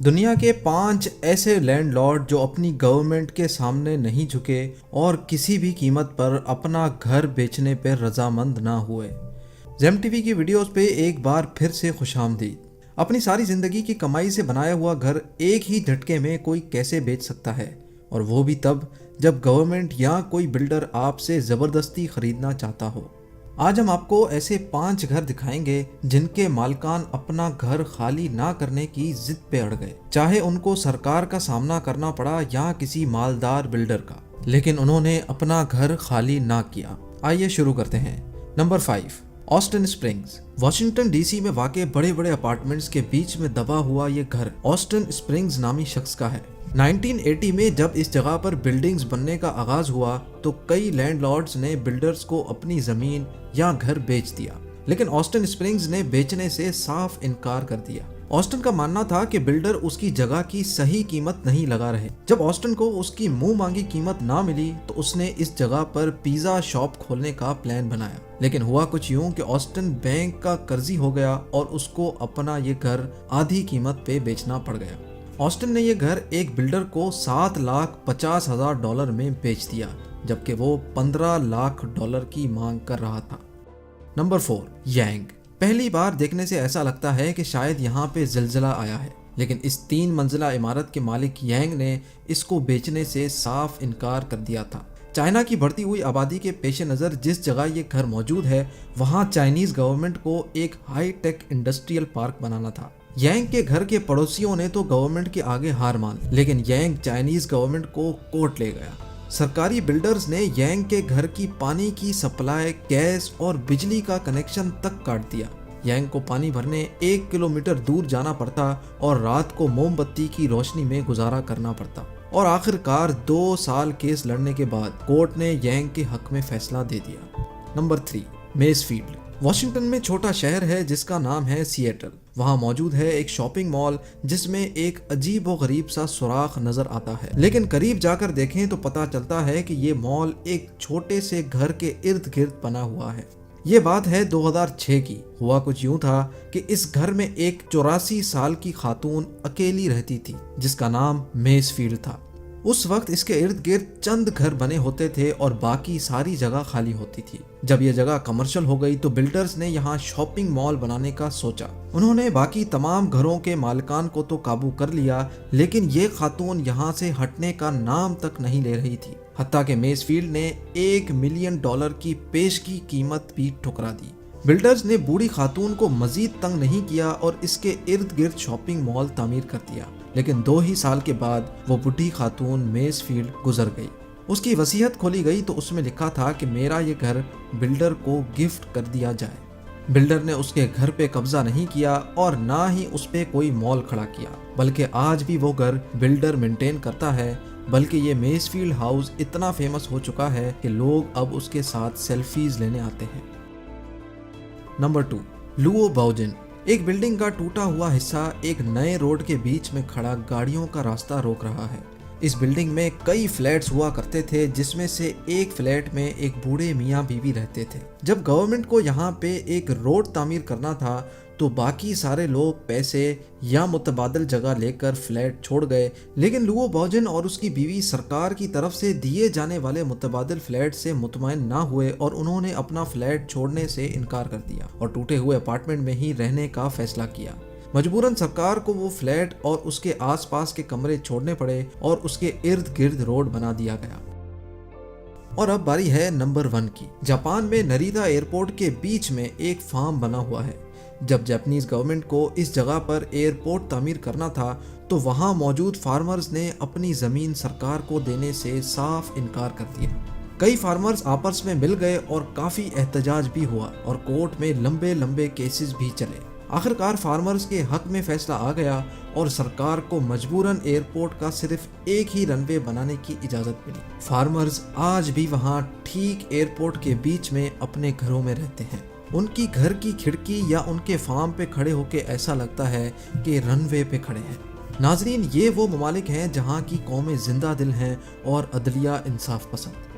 دنیا کے 5 ایسے لینڈ لارڈ جو اپنی گورنمنٹ کے سامنے نہیں جھکے اور کسی بھی قیمت پر اپنا گھر بیچنے پر رضامند نہ ہوئے۔ زیم ٹی وی کی ویڈیوز پہ ایک بار پھر سے خوش آمدید۔ اپنی ساری زندگی کی کمائی سے بنایا ہوا گھر ایک ہی جھٹکے میں کوئی کیسے بیچ سکتا ہے، اور وہ بھی تب جب گورنمنٹ یا کوئی بلڈر آپ سے زبردستی خریدنا چاہتا ہو۔ آج ہم آپ کو ایسے 5 گھر دکھائیں گے جن کے مالکان اپنا گھر خالی نہ کرنے کی ضد پہ اڑ گئے، چاہے ان کو سرکار کا سامنا کرنا پڑا یا کسی مالدار بلڈر کا، لیکن انہوں نے اپنا گھر خالی نہ کیا۔ آئیے شروع کرتے ہیں۔ Number 5، Austin Springs. Washington D C میں واقع بڑے بڑے اپارٹمنٹس کے بیچ میں دبا ہوا یہ گھر آسٹن اسپرنگز نامی شخص کا ہے۔ 1980 میں جب اس جگہ پر بلڈنگز بننے کا آغاز ہوا تو کئی لینڈ لارڈز نے بلڈرز کو اپنی زمین یا گھر بیچ دیا، لیکن آسٹن اسپرنگز نے بیچنے سے صاف انکار کر دیا۔ آسٹن کا ماننا تھا کہ بلڈر اس کی جگہ کی صحیح قیمت نہیں لگا رہے۔ جب آسٹن کو اس کی منہ مانگی قیمت نہ ملی تو اس نے اس جگہ پر پیزا شاپ کھولنے کا پلان بنایا، لیکن ہوا کچھ یوں کہ آسٹن بینک کا قرضی ہو گیا اور اس کو اپنا یہ گھر آدھی قیمت پہ بیچنا پڑ گیا۔ آسٹن نے یہ گھر ایک بلڈر کو $7,50,000 میں بیچ دیا، جبکہ وہ $15 لاکھ کی مانگ کر رہا تھا۔ Number 4، Yang. پہلی بار دیکھنے سے ایسا لگتا ہے کہ شاید یہاں پہ زلزلہ آیا ہے، لیکن اس 3 منزلہ عمارت کے مالک یانگ نے اس کو بیچنے سے صاف انکار کر دیا تھا۔ چائنا کی بڑھتی ہوئی آبادی کے پیش نظر جس جگہ یہ گھر موجود ہے وہاں چائنیز گورنمنٹ کو ایک ہائی ٹیک انڈسٹریل پارک بنانا تھا۔ یانگ کے گھر کے پڑوسیوں نے تو گورنمنٹ کے آگے ہار مان لی، لیکن یانگ چائنیز گورنمنٹ کو کورٹ لے گیا۔ سرکاری بلڈرز نے یانگ کے گھر کی پانی کی سپلائی، گیس اور بجلی کا کنیکشن تک کاٹ دیا۔ یانگ کو پانی بھرنے 1 کلومیٹر دور جانا پڑتا اور رات کو موم بتی کی روشنی میں گزارا کرنا پڑتا، اور آخر کار 2 سال کیس لڑنے کے بعد کورٹ نے یانگ کے حق میں فیصلہ دے دیا۔ نمبر 3، میز فیلڈ۔ واشنگٹن میں چھوٹا شہر ہے جس کا نام ہے سیئٹل۔ وہاں موجود ہے ایک شاپنگ مال جس میں ایک عجیب و غریب سا سوراخ نظر آتا ہے، لیکن قریب جا کر دیکھیں تو پتہ چلتا ہے کہ یہ مال ایک چھوٹے سے گھر کے ارد گرد بنا ہوا ہے۔ یہ بات ہے 2006 کی۔ ہوا کچھ یوں تھا کہ اس گھر میں ایک 84 سال کی خاتون اکیلی رہتی تھی جس کا نام میز فیلڈ تھا۔ اس وقت اس کے ارد گرد چند گھر بنے ہوتے تھے اور باقی ساری جگہ خالی ہوتی تھی۔ جب یہ جگہ کمرشل ہو گئی تو بلڈرز نے یہاں شاپنگ مال بنانے کا سوچا۔ انہوں نے باقی تمام گھروں کے مالکان کو تو قابو کر لیا، لیکن یہ خاتون یہاں سے ہٹنے کا نام تک نہیں لے رہی تھی، حتیٰ کہ میز فیلڈ نے $1 ملین کی پیشگی قیمت بھی ٹھکرا دی۔ بلڈرز نے بوڑھی خاتون کو مزید تنگ نہیں کیا اور اس کے ارد گرد شاپنگ مال تعمیر کر دیا، لیکن 2 ہی سال کے بعد وہ بوڑھی خاتون میز فیلڈ گزر گئی۔ اس کی وصیت کھولی گئی تو اس میں لکھا تھا کہ میرا یہ گھر بلڈر کو گفٹ کر دیا جائے۔ بلڈر نے اس کے گھر پہ قبضہ نہیں کیا اور نہ ہی اس پہ کوئی مال کھڑا کیا، بلکہ آج بھی وہ گھر بلڈر مینٹین کرتا ہے، بلکہ یہ میز فیلڈ ہاؤس اتنا فیمس ہو چکا ہے کہ لوگ اب اس کے ساتھ سیلفیز لینے آتے ہیں۔ نمبر 2، لوو باؤجن۔ ایک بلڈنگ کا ٹوٹا ہوا حصہ ایک نئے روڈ کے بیچ میں کھڑا گاڑیوں کا راستہ روک رہا ہے۔ اس بلڈنگ میں کئی فلیٹس ہوا کرتے تھے جس میں سے ایک فلیٹ میں ایک بوڑھے میاں بیوی رہتے تھے۔ جب گورنمنٹ کو یہاں پہ ایک روڈ تعمیر کرنا تھا تو باقی سارے لوگ پیسے یا متبادل جگہ لے کر فلیٹ چھوڑ گئے، لیکن لوو باؤجن اور اس کی بیوی سرکار کی طرف سے دیے جانے والے متبادل فلیٹ سے مطمئن نہ ہوئے اور انہوں نے اپنا فلیٹ چھوڑنے سے انکار کر دیا اور ٹوٹے ہوئے اپارٹمنٹ میں ہی رہنے کا فیصلہ کیا۔ مجبوراً سرکار کو وہ فلیٹ اور اس کے آس پاس کے کمرے چھوڑنے پڑے اور اس کے ارد گرد روڈ بنا دیا گیا۔ اور اب باری ہے نمبر 1 کی۔ جاپان میں نریتا ایئرپورٹ کے بیچ میں ایک فارم بنا ہوا ہے۔ جب جاپنیز گورنمنٹ کو اس جگہ پر ایئرپورٹ تعمیر کرنا تھا تو وہاں موجود فارمرز نے اپنی زمین سرکار کو دینے سے صاف انکار کر دیا۔ کئی فارمرز آپس میں مل گئے اور کافی احتجاج بھی ہوا اور کورٹ میں لمبے لمبے کیسز بھی چلے۔ آخرکار فارمرز کے حق میں فیصلہ آ گیا اور سرکار کو مجبوراً ایئرپورٹ کا صرف ایک ہی رن وے بنانے کی اجازت ملی۔ فارمرز آج بھی وہاں ٹھیک ایئرپورٹ کے بیچ میں اپنے گھروں میں رہتے ہیں۔ ان کی گھر کی کھڑکی یا ان کے فارم پہ کھڑے ہو کے ایسا لگتا ہے کہ رن وے پہ کھڑے ہیں۔ ناظرین، یہ وہ ممالک ہیں جہاں کی قومیں زندہ دل ہیں اور عدلیہ انصاف پسند۔